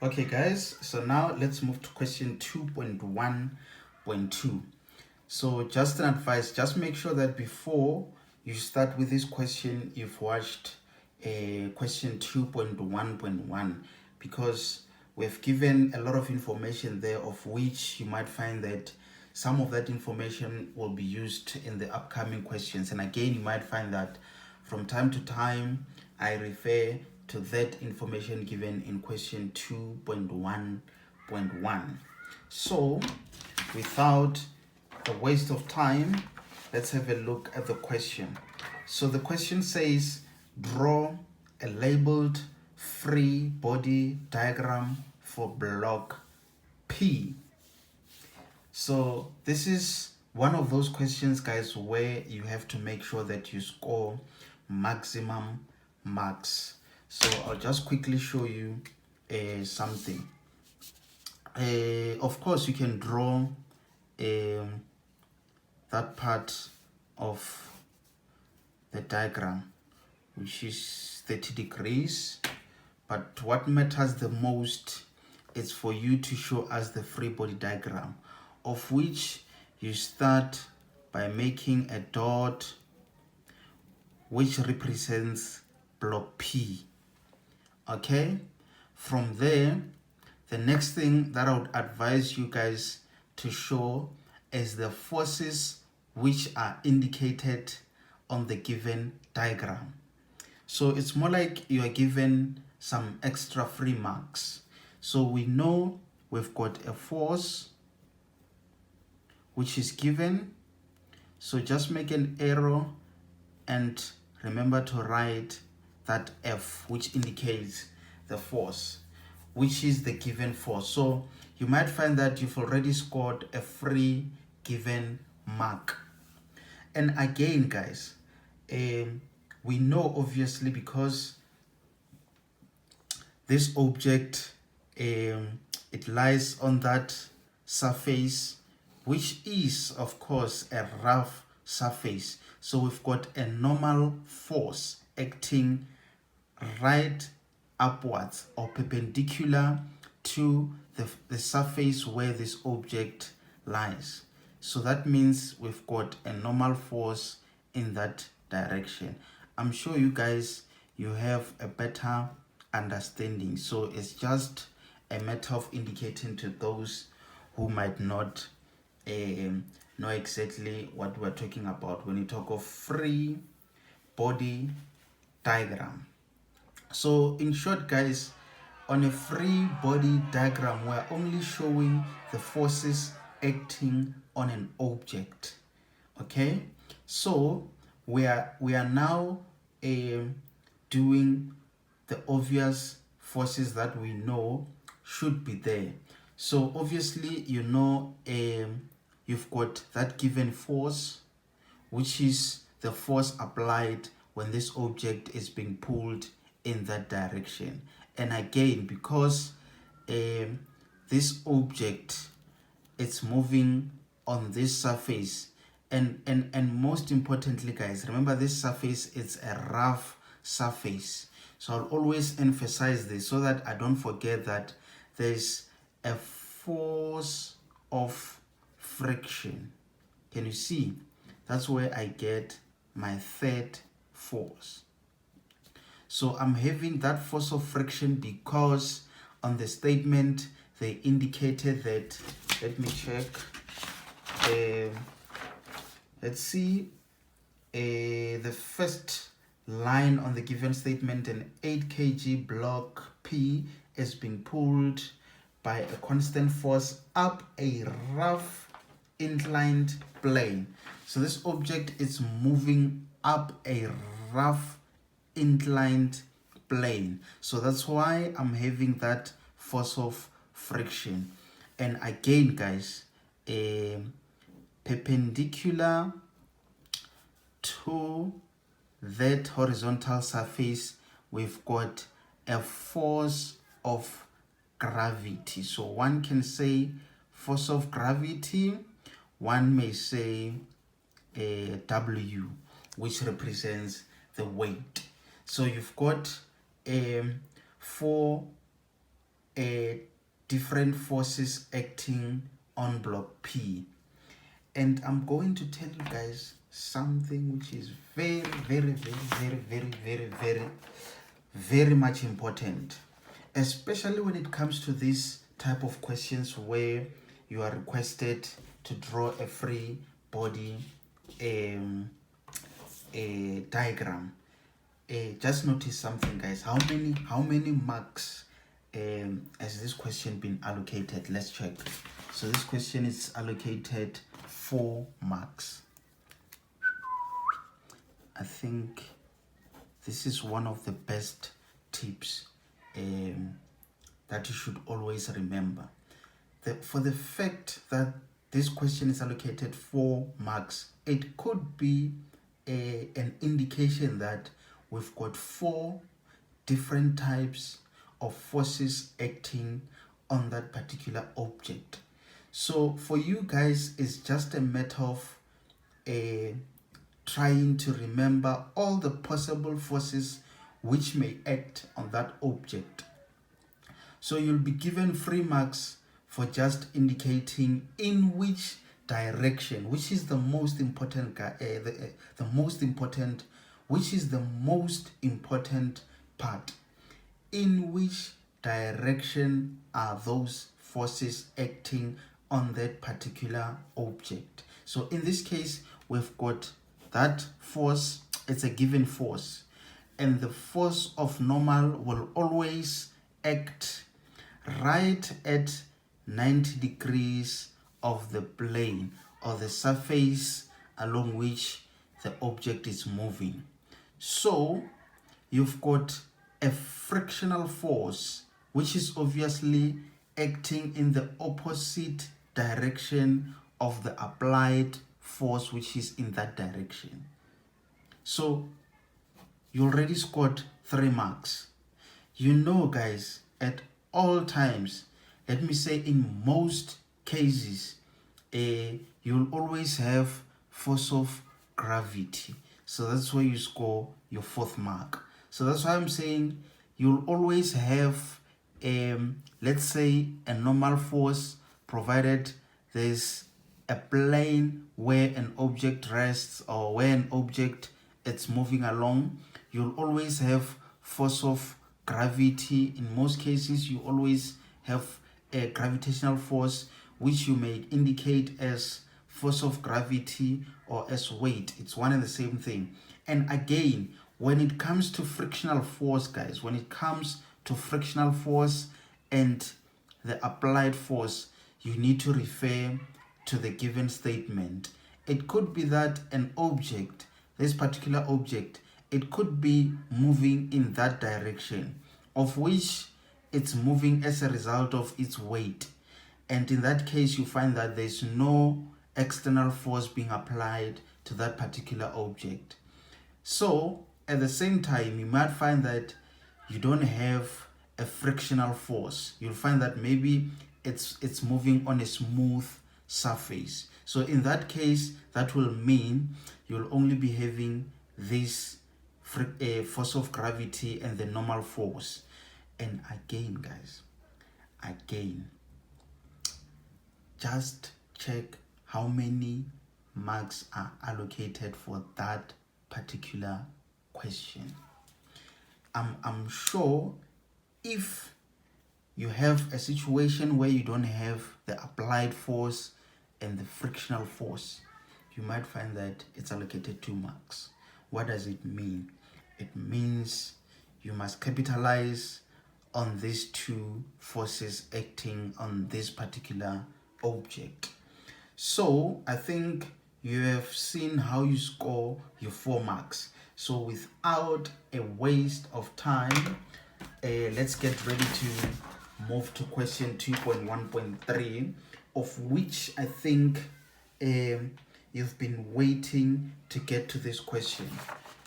Okay guys, so now let's move to question 2.1.2. So just an advice, just make sure that before you start with this question, you've watched question 2.1.1, because we've given a lot of information there, of which you might find that some of that information will be used in the upcoming questions. And again, you might find that from time to time I refer to that information given in question 2.1.1. So without a waste of time, let's have a look at the question. So the question says, draw a labeled free body diagram for block P. So this is one of those questions, guys, where you have to make sure that you score maximum marks. So I'll just quickly show you something. Of course, you can draw that part of the diagram, which is 30 degrees. But what matters the most is for you to show us the free body diagram, of which you start by making a dot which represents block P. Okay, from there, the next thing that I would advise you guys to show is the forces which are indicated on the given diagram. So it's more like you are given some extra free marks. So we know we've got a force which is given. So just make an arrow and remember to write that F, which indicates the force, which is the given force. So you might find that you've already scored a free given mark. And again, guys, we know obviously, because this object, it lies on that surface, which is of course a rough surface. So we've got a normal force acting right upwards or perpendicular to the surface where this object lies. So that means we've got a normal force in that direction. I'm sure you guys, you have a better understanding. So it's just a matter of indicating to those who might not know exactly what we're talking about when you talk of free body diagram. So in short, guys, on a free body diagram, we're only showing the forces acting on an object. Okay, so we are now doing the obvious forces that we know should be there. So obviously, you know, you've got that given force, which is the force applied when this object is being pulled in that direction. And again, because this object, it's moving on this surface, and most importantly, guys, remember this surface is a rough surface. So I'll always emphasize this so that I don't forget that there's a force of friction. Can you see? That's where I get my third force. So I'm having that force of friction because on the statement they indicated that, let me check, let's see, the first line on the given statement, an 8 kg block P is being pulled by a constant force up a rough inclined plane. So this object is moving up a rough inclined plane. So that's why I'm having that force of friction. And again, guys, perpendicular to that horizontal surface, we've got a force of gravity. So one can say force of gravity, one may say W, which represents the weight. So you've got 4 different forces acting on block P. And I'm going to tell you guys something which is very much important, especially when it comes to this type of questions where you are requested to draw a free body a diagram. Just notice something, guys. How many marks has this question been allocated? Let's check. So this question is allocated 4 marks. I think this is one of the best tips that you should always remember. For the fact that this question is allocated 4 marks, it could be an indication that we've got 4 different types of forces acting on that particular object. So for you guys, it's just a matter of trying to remember all the possible forces which may act on that object. So you'll be given 3 marks for just indicating in which direction, which is the most important part, in which direction are those forces acting on that particular object. So in this case, we've got that force, it's a given force, and the force of normal will always act right at 90 degrees of the plane or the surface along which the object is moving. So you've got a frictional force which is obviously acting in the opposite direction of the applied force which is in that direction. So you already scored 3 marks. You know, guys, at all times, let me say in most cases, you'll always have force of gravity. So that's where you score your 4th mark. So that's why I'm saying you'll always have, let's say, a normal force, provided there's a plane where an object rests or where an object it's moving along. You'll always have force of gravity. In most cases, you always have a gravitational force, which you may indicate as force of gravity or as weight. It's one and the same thing. And again, when it comes to frictional force, guys, when it comes to frictional force and the applied force, you need to refer to the given statement. It could be that an object, this particular object, it could be moving in that direction, of which it's moving as a result of its weight. And in that case, you find that there's no external force being applied to that particular object. So at the same time, you might find that you don't have a frictional force. You'll find that maybe it's moving on a smooth surface. So in that case, that will mean you'll only be having this force of gravity and the normal force. And again, guys, just check how many marks are allocated for that particular question. I'm sure if you have a situation where you don't have the applied force and the frictional force, you might find that it's allocated 2 marks. What does it mean? It means you must capitalize on these 2 forces acting on this particular object. So I think you have seen how you score your 4 marks. So without a waste of time, let's get ready to move to question 2.1.3, of which I think you've been waiting to get to this question,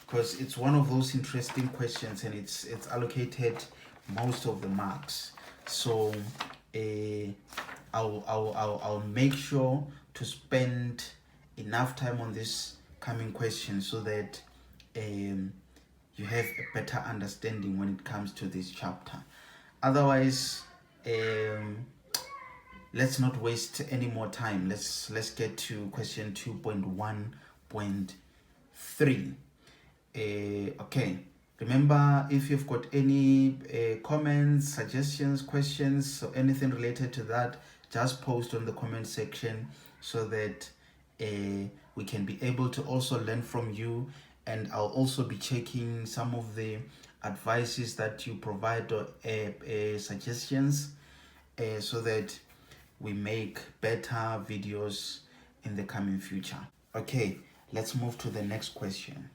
because it's one of those interesting questions and it's allocated most of the marks. So I'll make sure to spend enough time on this coming question so that you have a better understanding when it comes to this chapter. Otherwise, let's not waste any more time. Let's get to question 2.1.3. Okay, remember, if you've got any comments, suggestions, questions, or anything related to that, just post on the comment section so that we can be able to also learn from you. And I'll also be checking some of the advices that you provide, or suggestions, so that we make better videos in the coming future. Okay, let's move to the next question.